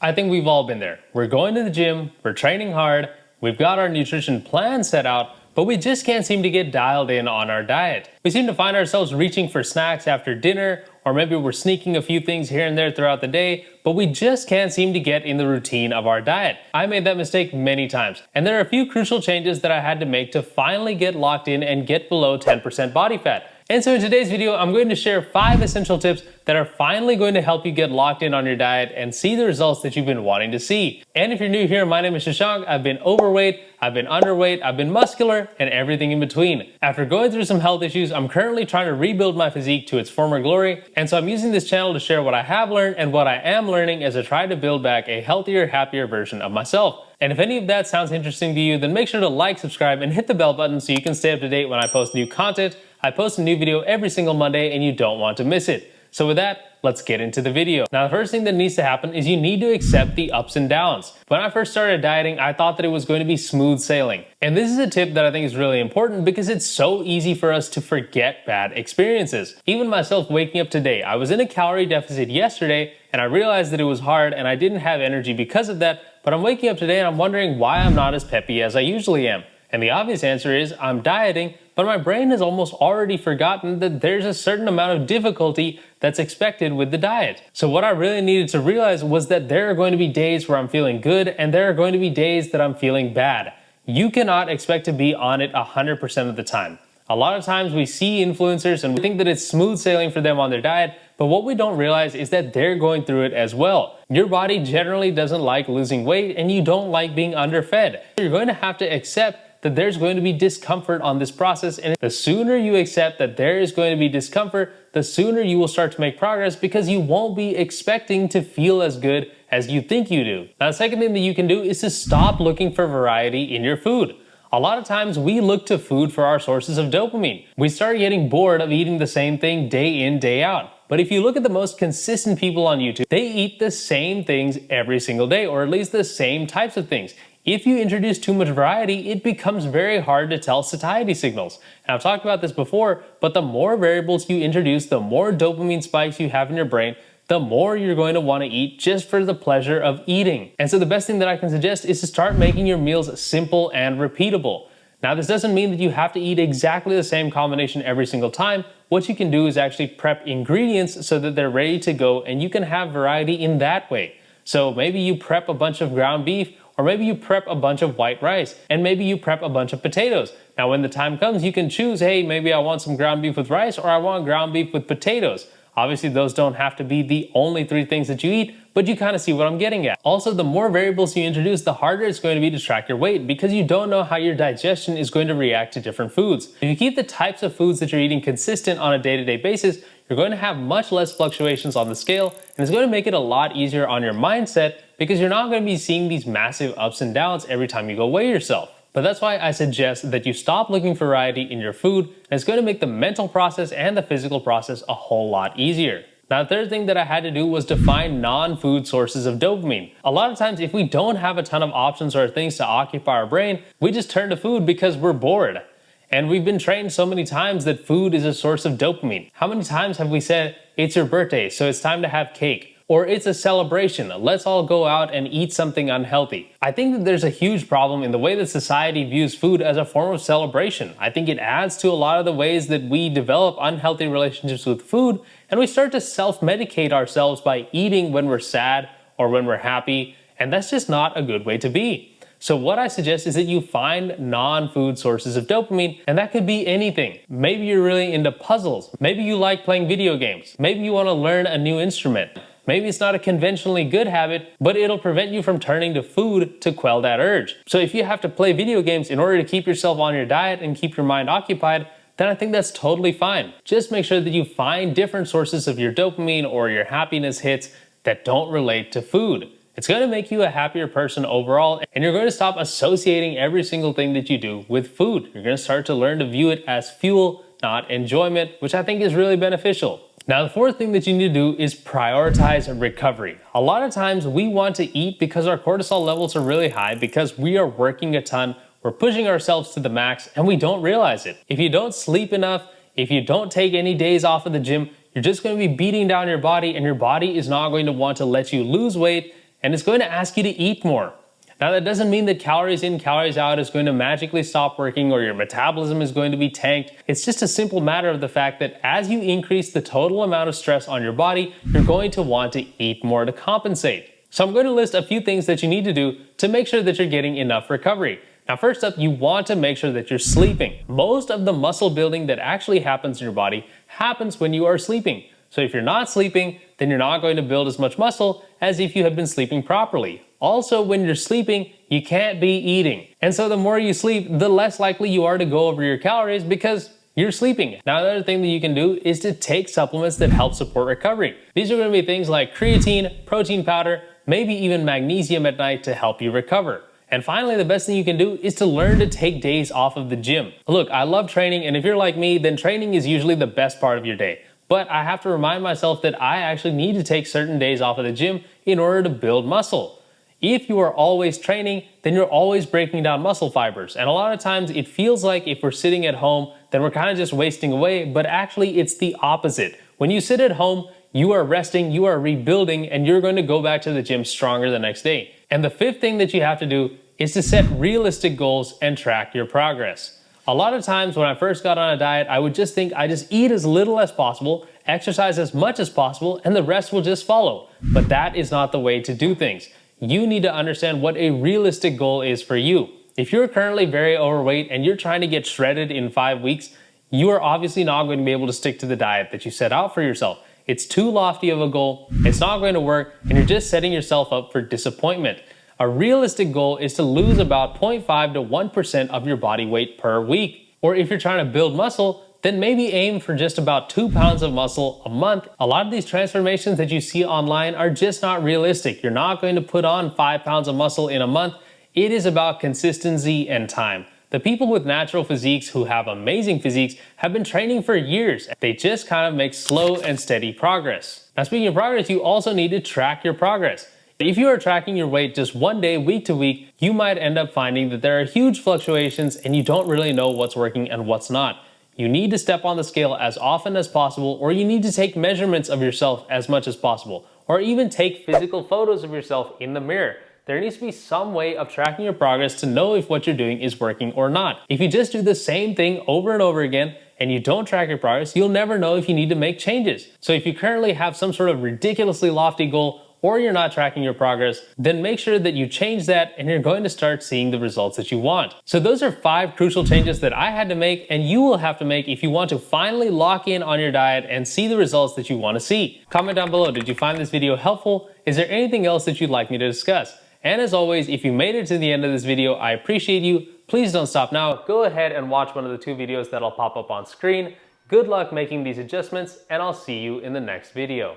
I think we've all been there. We're going to the gym, we're training hard, we've got our nutrition plan set out, but we just can't seem to get dialed in on our diet. We seem to find ourselves reaching for snacks after dinner, or maybe we're sneaking a few things here and there throughout the day, but we just can't seem to get in the routine of our diet. I made that mistake many times, and there are a few crucial changes that I had to make to finally get locked in and get below 10% body fat. And so in today's video, I'm going to share 5 essential tips that are finally going to help you get locked in on your diet and see the results that you've been wanting to see. And if you're new here, my name is Shashank. I've been overweight, I've been underweight, I've been muscular, and everything in between. After going through some health issues, I'm currently trying to rebuild my physique to its former glory, and so I'm using this channel to share what I have learned and what I am learning as I try to build back a healthier, happier version of myself. And if any of that sounds interesting to you, then make sure to like, subscribe, and hit the bell button so you can stay up to date when I post new content. I post a new video every single Monday and you don't want to miss it. So with that, let's get into the video. Now, the first thing that needs to happen is you need to accept the ups and downs. When I first started dieting, I thought that it was going to be smooth sailing. And this is a tip that I think is really important because it's so easy for us to forget bad experiences. Even myself waking up today, I was in a calorie deficit yesterday and I realized that it was hard and I didn't have energy because of that, but I'm waking up today and I'm wondering why I'm not as peppy as I usually am. And the obvious answer is I'm dieting, but my brain has almost already forgotten that there's a certain amount of difficulty that's expected with the diet. So what I really needed to realize was that there are going to be days where I'm feeling good and there are going to be days that I'm feeling bad. You cannot expect to be on it 100% of the time. A lot of times we see influencers and we think that it's smooth sailing for them on their diet, but what we don't realize is that they're going through it as well. Your body generally doesn't like losing weight and you don't like being underfed. You're going to have to accept that there's going to be discomfort on this process, and the sooner you accept that there is going to be discomfort, the sooner you will start to make progress because you won't be expecting to feel as good as you think you do. Now, the second thing that you can do is to stop looking for variety in your food. A lot of times we look to food for our sources of dopamine. We start getting bored of eating the same thing day in, day out. But if you look at the most consistent people on YouTube, they eat the same things every single day, or at least the same types of things. If you introduce too much variety, it becomes very hard to tell satiety signals. And I've talked about this before, but the more variables you introduce, the more dopamine spikes you have in your brain, the more you're going to want to eat just for the pleasure of eating. And so the best thing that I can suggest is to start making your meals simple and repeatable. Now, this doesn't mean that you have to eat exactly the same combination every single time. What you can do is actually prep ingredients so that they're ready to go and you can have variety in that way. So maybe you prep a bunch of ground beef, or maybe you prep a bunch of white rice, and maybe you prep a bunch of potatoes. Now, when the time comes, you can choose, hey, maybe I want some ground beef with rice, or I want ground beef with potatoes. Obviously, those don't have to be the only 3 things that you eat, but you kind of see what I'm getting at. Also, the more variables you introduce, the harder it's going to be to track your weight because you don't know how your digestion is going to react to different foods. If you keep the types of foods that you're eating consistent on a day-to-day basis, you're going to have much less fluctuations on the scale, and it's going to make it a lot easier on your mindset because you're not going to be seeing these massive ups and downs every time you go weigh yourself. But that's why I suggest that you stop looking for variety in your food, and it's going to make the mental process and the physical process a whole lot easier. Now, the third thing that I had to do was to find non-food sources of dopamine. A lot of times, if we don't have a ton of options or things to occupy our brain, we just turn to food because we're bored. And we've been trained so many times that food is a source of dopamine. How many times have we said, it's your birthday, so it's time to have cake? Or it's a celebration, let's all go out and eat something unhealthy. I think that there's a huge problem in the way that society views food as a form of celebration. I think it adds to a lot of the ways that we develop unhealthy relationships with food, and we start to self-medicate ourselves by eating when we're sad or when we're happy, and that's just not a good way to be. So what I suggest is that you find non-food sources of dopamine, and that could be anything. Maybe you're really into puzzles. Maybe you like playing video games. Maybe you want to learn a new instrument. Maybe it's not a conventionally good habit, but it'll prevent you from turning to food to quell that urge. So if you have to play video games in order to keep yourself on your diet and keep your mind occupied, then I think that's totally fine. Just make sure that you find different sources of your dopamine or your happiness hits that don't relate to food. It's going to make you a happier person overall, and you're going to stop associating every single thing that you do with food. You're going to start to learn to view it as fuel, not enjoyment, which I think is really beneficial. Now, the fourth thing that you need to do is prioritize recovery. A lot of times we want to eat because our cortisol levels are really high because we are working a ton, we're pushing ourselves to the max, and we don't realize it. If you don't sleep enough, if you don't take any days off of the gym, you're just going to be beating down your body, and your body is not going to want to let you lose weight and it's going to ask you to eat more. Now, that doesn't mean that calories in, calories out is going to magically stop working or your metabolism is going to be tanked. It's just a simple matter of the fact that as you increase the total amount of stress on your body, you're going to want to eat more to compensate. So I'm going to list a few things that you need to do to make sure that you're getting enough recovery. Now, first up, you want to make sure that you're sleeping. Most of the muscle building that actually happens in your body happens when you are sleeping. So if you're not sleeping, then you're not going to build as much muscle as if you have been sleeping properly. Also, when you're sleeping, you can't be eating. And so the more you sleep, the less likely you are to go over your calories because you're sleeping. Now, another thing that you can do is to take supplements that help support recovery. These are going to be things like creatine, protein powder, maybe even magnesium at night to help you recover. And finally, the best thing you can do is to learn to take days off of the gym. Look, I love training, and if you're like me, then training is usually the best part of your day. But I have to remind myself that I actually need to take certain days off of the gym in order to build muscle. If you are always training, then you're always breaking down muscle fibers. And a lot of times it feels like if we're sitting at home, then we're kind of just wasting away, but actually it's the opposite. When you sit at home, you are resting, you are rebuilding, and you're going to go back to the gym stronger the next day. And the fifth thing that you have to do is to set realistic goals and track your progress. A lot of times when I first got on a diet, I would just think I just eat as little as possible, exercise as much as possible, and the rest will just follow. But that is not the way to do things. You need to understand what a realistic goal is for you. If you're currently very overweight and you're trying to get shredded in 5 weeks, you are obviously not going to be able to stick to the diet that you set out for yourself. It's too lofty of a goal, it's not going to work, and you're just setting yourself up for disappointment. A realistic goal is to lose about 0.5 to 1% of your body weight per week. Or if you're trying to build muscle, then maybe aim for just about 2 pounds of muscle a month. A lot of these transformations that you see online are just not realistic. You're not going to put on 5 pounds of muscle in a month. It is about consistency and time. The people with natural physiques who have amazing physiques have been training for years. They just kind of make slow and steady progress. Now, speaking of progress, you also need to track your progress. If you are tracking your weight just one day, week to week, you might end up finding that there are huge fluctuations and you don't really know what's working and what's not. You need to step on the scale as often as possible, or you need to take measurements of yourself as much as possible, or even take physical photos of yourself in the mirror. There needs to be some way of tracking your progress to know if what you're doing is working or not. If you just do the same thing over and over again and you don't track your progress, you'll never know if you need to make changes. So if you currently have some sort of ridiculously lofty goal, or you're not tracking your progress, then make sure that you change that and you're going to start seeing the results that you want. So those are 5 crucial changes that I had to make and you will have to make if you want to finally lock in on your diet and see the results that you want to see. Comment down below, did you find this video helpful? Is there anything else that you'd like me to discuss? And as always, if you made it to the end of this video, I appreciate you. Please don't stop now. Go ahead and watch one of the 2 videos that'll pop up on screen. Good luck making these adjustments, and I'll see you in the next video.